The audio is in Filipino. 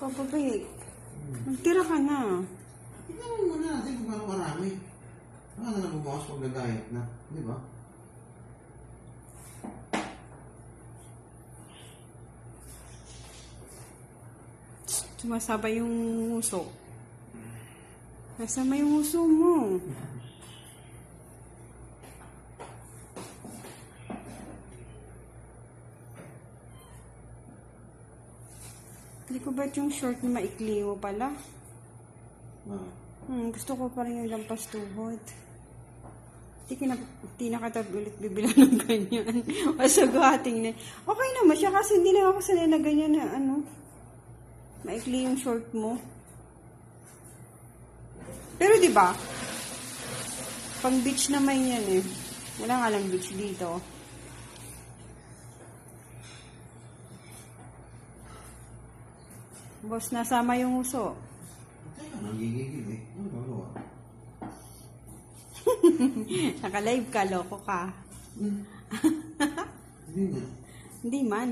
Papabik. Magtira ka na. Tignan mo muna natin kung paano marami. Baka na nabubukas pag nag-diet na. Di ba? Sumasabay yung uso. Nasama yung uso mo. Hindi ko ba't yung short na maikli mo pala? Ah. Gusto ko pa rin yung lampas tuhod. Hindi na kita ulit bibilang ng ganyan. Masagating na. Okay naman siya kasi hindi lang ako sanay na ganyan na ano. Maikli yung short mo. Pero di ba? Pang beach naman yan eh. Wala nga lang beach dito. Boss, nasama yung uso. Teka, nanggigigil eh. Ano ba gawa? Naka-live ka, loko ka. Hindi na. Hindi man.